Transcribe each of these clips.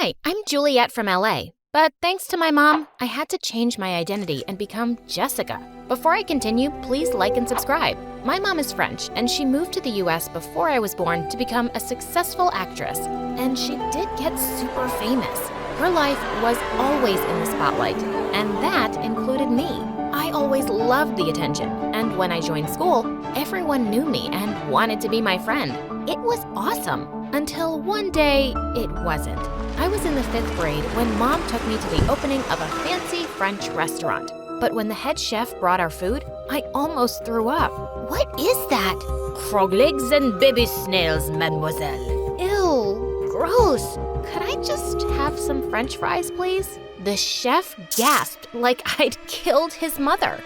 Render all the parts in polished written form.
Hi, I'm Juliet from LA. But thanks to my mom, I had to change my identity and become Jessica. Before I continue, please like and subscribe. My mom is French, and she moved to the US before I was born to become a successful actress. And she did get super famous. Her life was always in the spotlight, and that included me. I always loved the attention, and when I joined school, everyone knew me and wanted to be my friend. It was awesome, until one day, it wasn't. I was in the 5th grade when Mom took me to the opening of a fancy French restaurant. But when the head chef brought our food, I almost threw up. What is that? Frog legs and baby snails, mademoiselle. Ew, gross. Could I just have some French fries, please? The chef gasped like I'd killed his mother.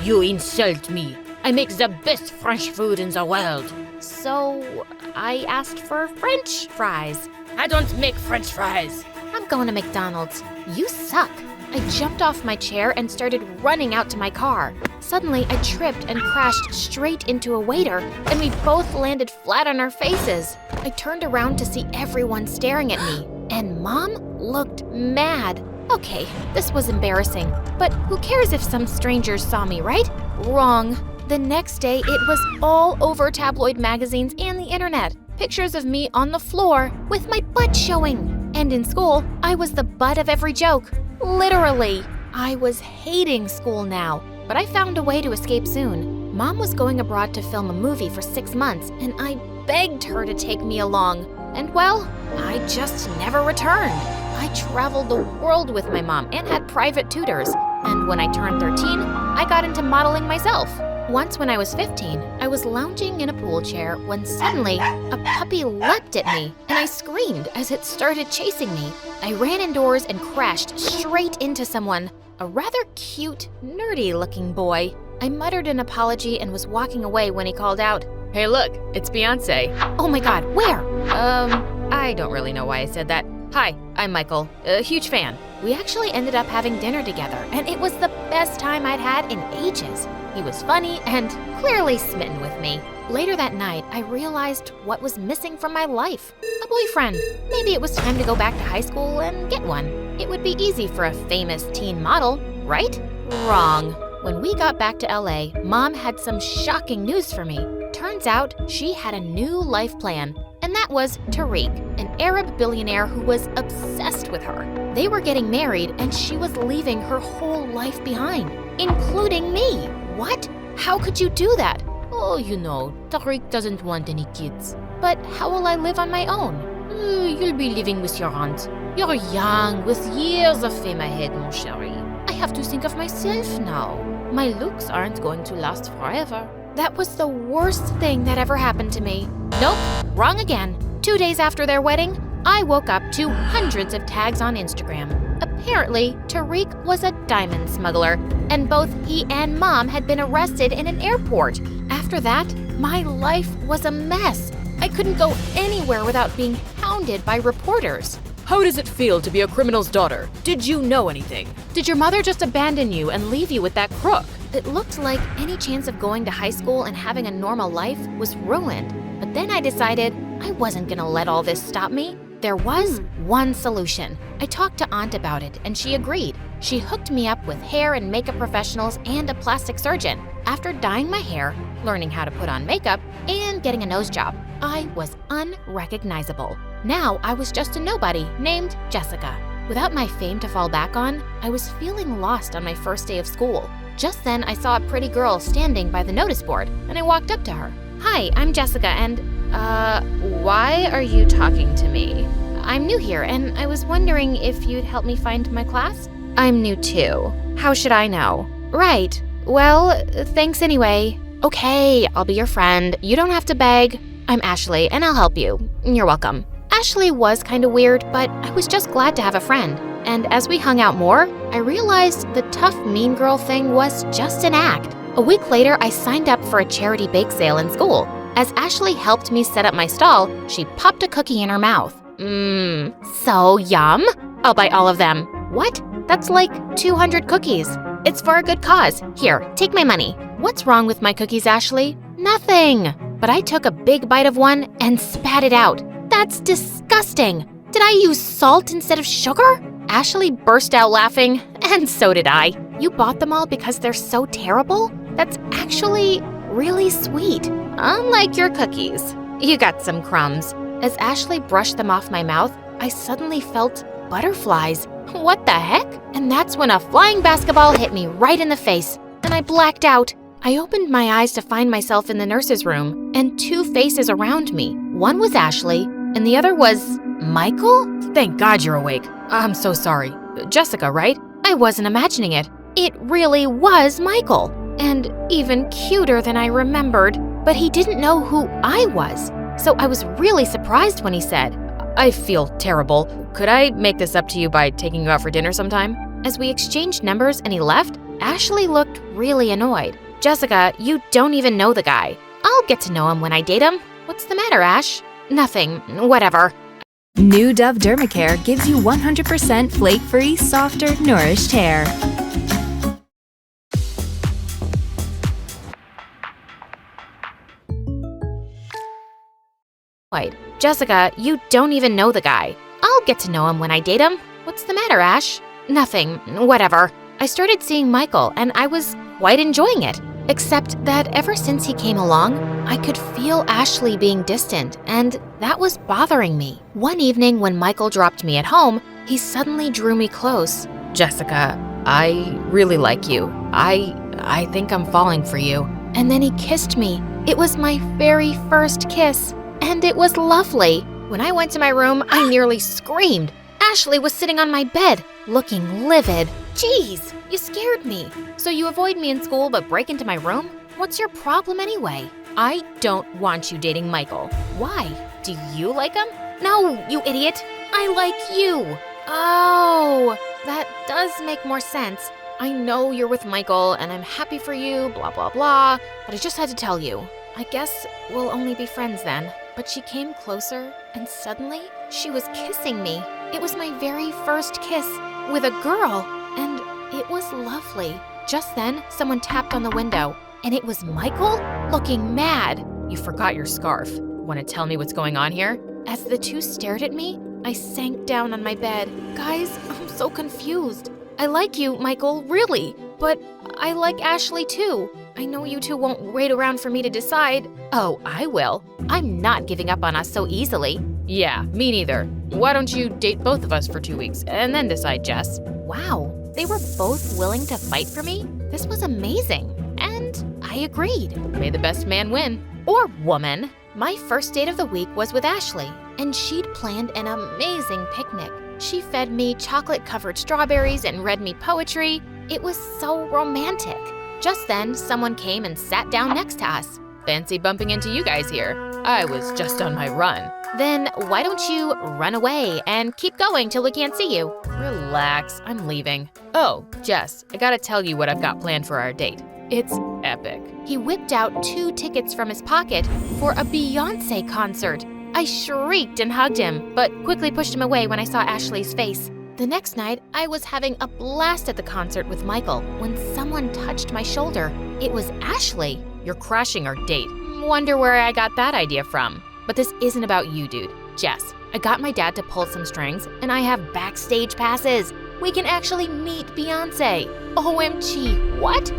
You insult me. I make the best French food in the world. So I asked for French fries. I don't make French fries. I'm going to McDonald's. You suck. I jumped off my chair and started running out to my car. Suddenly, I tripped and crashed straight into a waiter, and we both landed flat on our faces. I turned around to see everyone staring at me, and Mom looked mad. Okay, this was embarrassing, but who cares if some strangers saw me, right? Wrong. The next day, it was all over tabloid magazines and the internet. Pictures of me on the floor with my butt showing. And in school, I was the butt of every joke. Literally. I was hating school now, but I found a way to escape soon. Mom was going abroad to film a movie for 6 months, and I begged her to take me along. And well, I just never returned. I traveled the world with my mom and had private tutors. And when I turned 13, I got into modeling myself. Once when I was 15, I was lounging in a pool chair when suddenly a puppy leapt at me and I screamed as it started chasing me. I ran indoors and crashed straight into someone, a rather cute, nerdy-looking boy. I muttered an apology and was walking away when he called out, Hey look, it's Beyonce. "Oh my God, where?" I don't really know why I said that. Hi, I'm Michael, a huge fan. We actually ended up having dinner together, and it was the best time I'd had in ages. He was funny and clearly smitten with me. Later that night, I realized what was missing from my life. A boyfriend. Maybe it was time to go back to high school and get one. It would be easy for a famous teen model, right? Wrong. When we got back to LA, Mom had some shocking news for me. Turns out she had a new life plan, and that was Tariq, an Arab billionaire who was obsessed with her. They were getting married, and she was leaving her whole life behind, including me. What? How could you do that? Oh, you know, Tariq doesn't want any kids. But how will I live on my own? You'll be living with your aunt. You're young, with years of fame ahead, mon chéri. I have to think of myself now. My looks aren't going to last forever. That was the worst thing that ever happened to me. Nope, wrong again. 2 days after their wedding, I woke up to hundreds of tags on Instagram. Apparently, Tariq was a diamond smuggler, and both he and Mom had been arrested in an airport. After that, my life was a mess. I couldn't go anywhere without being hounded by reporters. How does it feel to be a criminal's daughter? Did you know anything? Did your mother just abandon you and leave you with that crook? It looked like any chance of going to high school and having a normal life was ruined. But then I decided I wasn't gonna let all this stop me. There was one solution. I talked to Aunt about it, and she agreed. She hooked me up with hair and makeup professionals and a plastic surgeon. After dyeing my hair, learning how to put on makeup, and getting a nose job, I was unrecognizable. Now I was just a nobody named Jessica. Without my fame to fall back on, I was feeling lost on my first day of school. Just then, I saw a pretty girl standing by the notice board, and I walked up to her. "Hi, I'm Jessica, and, why are you talking to me? I'm new here, and I was wondering if you'd help me find my class?" "I'm new too. How should I know?" "Right. Well, thanks anyway." "Okay, I'll be your friend. You don't have to beg. I'm Ashley, and I'll help you. You're welcome." Ashley was kinda weird, but I was just glad to have a friend. And as we hung out more, I realized the tough mean girl thing was just an act. A week later, I signed up for a charity bake sale in school. As Ashley helped me set up my stall, she popped a cookie in her mouth. So yum. I'll buy all of them. What? That's like 200 cookies. It's for a good cause. Here, take my money. What's wrong with my cookies, Ashley? Nothing. But I took a big bite of one and spat it out. That's disgusting. Did I use salt instead of sugar? Ashley burst out laughing, and so did I. You bought them all because they're so terrible? That's actually really sweet. Unlike your cookies. You got some crumbs. As Ashley brushed them off my mouth, I suddenly felt butterflies. What the heck? And that's when a flying basketball hit me right in the face, and I blacked out. I opened my eyes to find myself in the nurse's room, and two faces around me. One was Ashley, and the other was Michael? Thank God you're awake. I'm so sorry. Jessica, right? I wasn't imagining it. It really was Michael, and even cuter than I remembered. But he didn't know who I was, so I was really surprised when he said, I feel terrible. Could I make this up to you by taking you out for dinner sometime? As we exchanged numbers and he left, Ashley looked really annoyed. Jessica, you don't even know the guy. I'll get to know him when I date him. What's the matter, Ash? Nothing. Whatever. New Dove Dermacare gives you 100% flake-free, softer, nourished hair. Jessica, you don't even know the guy. I'll get to know him when I date him. What's the matter, Ash? Nothing. Whatever. I started seeing Michael, and I was quite enjoying it. Except that ever since he came along, I could feel Ashley being distant, and that was bothering me. One evening when Michael dropped me at home, he suddenly drew me close. Jessica, I really like you. I think I'm falling for you. And then he kissed me. It was my very first kiss, and it was lovely. When I went to my room, I nearly screamed. Ashley was sitting on my bed, looking livid. Jeez, you scared me. So you avoid me in school but break into my room? What's your problem anyway? I don't want you dating Michael. Why? Do you like him? No, you idiot. I like you. Oh, that does make more sense. I know you're with Michael and I'm happy for you, blah, blah, blah, but I just had to tell you. I guess we'll only be friends then. But she came closer and suddenly she was kissing me. It was my very first kiss with a girl, and it was lovely. Just then, someone tapped on the window, and it was Michael, looking mad. You forgot your scarf. Want to tell me what's going on here? As the two stared at me, I sank down on my bed. Guys, I'm so confused. I like you, Michael, really, but I like Ashley too. I know you two won't wait around for me to decide. Oh, I will. I'm not giving up on us so easily. Yeah, me neither. Why don't you date both of us for 2 weeks and then decide, Jess? Wow, they were both willing to fight for me? This was amazing, and I agreed. May the best man win. Or woman. My first date of the week was with Ashley, and she'd planned an amazing picnic. She fed me chocolate-covered strawberries and read me poetry. It was so romantic. Just then, someone came and sat down next to us. Fancy bumping into you guys here. I was just on my run. Then why don't you run away and keep going till we can't see you? Relax, I'm leaving. Oh, Jess, I gotta tell you what I've got planned for our date. It's epic. He whipped out 2 tickets from his pocket for a Beyoncé concert. I shrieked and hugged him, but quickly pushed him away when I saw Ashley's face. The next night, I was having a blast at the concert with Michael when someone touched my shoulder. It was Ashley. You're crashing our date. Wonder where I got that idea from. But this isn't about you, dude. Jess, I got my dad to pull some strings, and I have backstage passes. We can actually meet Beyoncé. OMG, what?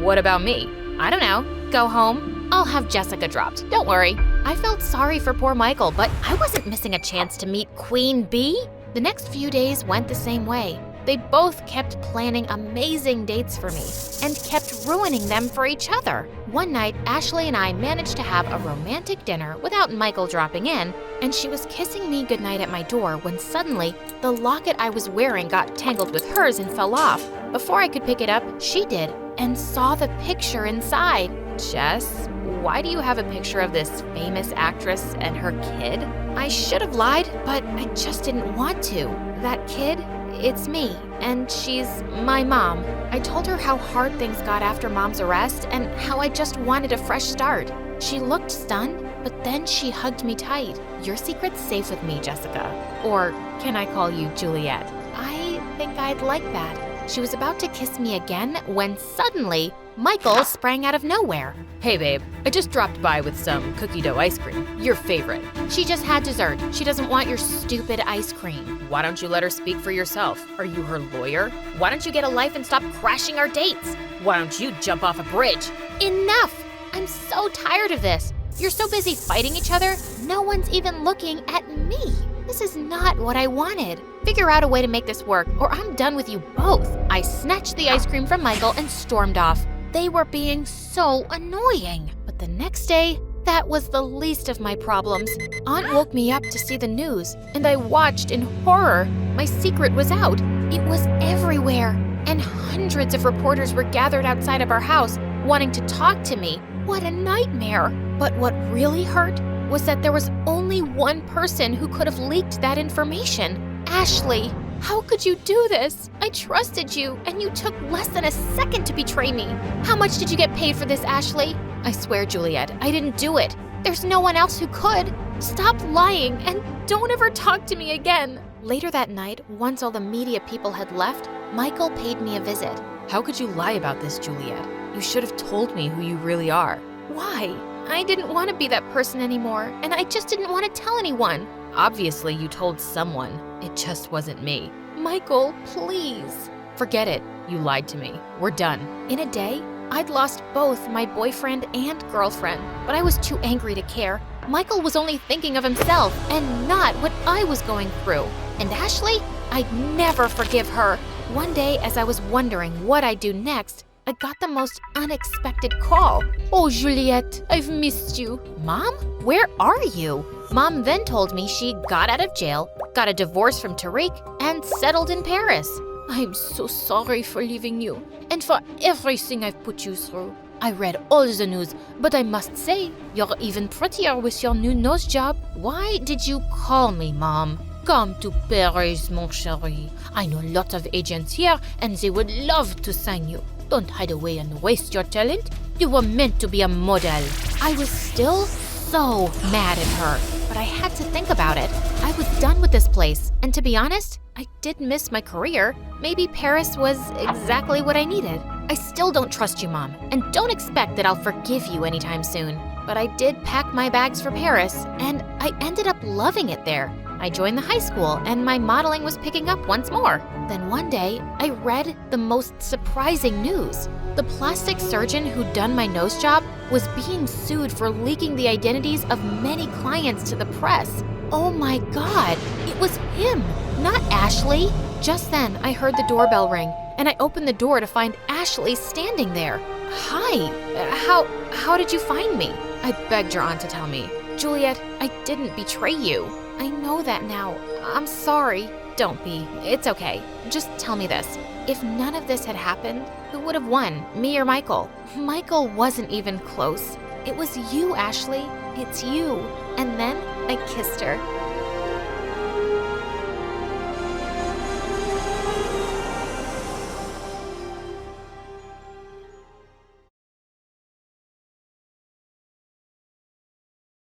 What about me? I don't know. Go home. I'll have Jessica dropped. Don't worry. I felt sorry for poor Michael, but I wasn't missing a chance to meet Queen Bee. The next few days went the same way. They both kept planning amazing dates for me and kept ruining them for each other. One night, Ashley and I managed to have a romantic dinner without Michael dropping in, and she was kissing me goodnight at my door when suddenly the locket I was wearing got tangled with hers and fell off. Before I could pick it up, she did and saw the picture inside. Jess, why do you have a picture of this famous actress and her kid? I should have lied, but I just didn't want to. That kid, it's me, and she's my mom. I told her how hard things got after Mom's arrest and how I just wanted a fresh start. She looked stunned, but then she hugged me tight. Your secret's safe with me, Jessica. Or can I call you Juliet? I think I'd like that. She was about to kiss me again when suddenly Michael sprang out of nowhere. Hey babe, I just dropped by with some cookie dough ice cream. Your favorite. She just had dessert. She doesn't want your stupid ice cream. Why don't you let her speak for yourself? Are you her lawyer? Why don't you get a life and stop crashing our dates? Why don't you jump off a bridge? Enough! I'm so tired of this. You're so busy fighting each other, no one's even looking at me. This is not what I wanted. Figure out a way to make this work, or I'm done with you both. I snatched the ice cream from Michael and stormed off. They were being so annoying. But the next day, that was the least of my problems. Aunt woke me up to see the news, and I watched in horror. My secret was out. It was everywhere, and hundreds of reporters were gathered outside of our house, wanting to talk to me. What a nightmare. But what really hurt was that there was only one person who could have leaked that information. Ashley. How could you do this? I trusted you, and you took less than a second to betray me. How much did you get paid for this, Ashley? I swear, Juliet, I didn't do it. There's no one else who could. Stop lying, and don't ever talk to me again. Later that night, once all the media people had left, Michael paid me a visit. How could you lie about this, Juliet? You should have told me who you really are. Why? I didn't want to be that person anymore, and I just didn't want to tell anyone. Obviously, you told someone. It just wasn't me. Michael, please. Forget it. You lied to me. We're done. In a day, I'd lost both my boyfriend and girlfriend, but I was too angry to care. Michael was only thinking of himself and not what I was going through. And Ashley, I'd never forgive her. One day, as I was wondering what I'd do next, I got the most unexpected call. Oh, Juliette, I've missed you. Mom, where are you? Mom then told me she got out of jail, got a divorce from Tariq, and settled in Paris. I'm so sorry for leaving you and for everything I've put you through. I read all the news, but I must say, you're even prettier with your new nose job. Why did you call me, Mom? Come to Paris, mon chéri. I know lots of agents here, and they would love to sign you. Don't hide away and waste your talent. You were meant to be a model. I was still so mad at her, but I had to think about it. I was done with this place, and to be honest, I did miss my career. Maybe Paris was exactly what I needed. I still don't trust you, Mom, and don't expect that I'll forgive you anytime soon. But I did pack my bags for Paris, and I ended up loving it there. I joined the high school, and my modeling was picking up once more. Then one day, I read the most surprising news. The plastic surgeon who'd done my nose job was being sued for leaking the identities of many clients to the press. Oh my God, it was him, not Ashley. Just then, I heard the doorbell ring, and I opened the door to find Ashley standing there. Hi, how did you find me? I begged your aunt to tell me. Juliet, I didn't betray you. I know that now. I'm sorry. Don't be. It's okay. Just tell me this. If none of this had happened, who would have won, me or Michael? Michael wasn't even close. It was you, Ashley. It's you. And then I kissed her.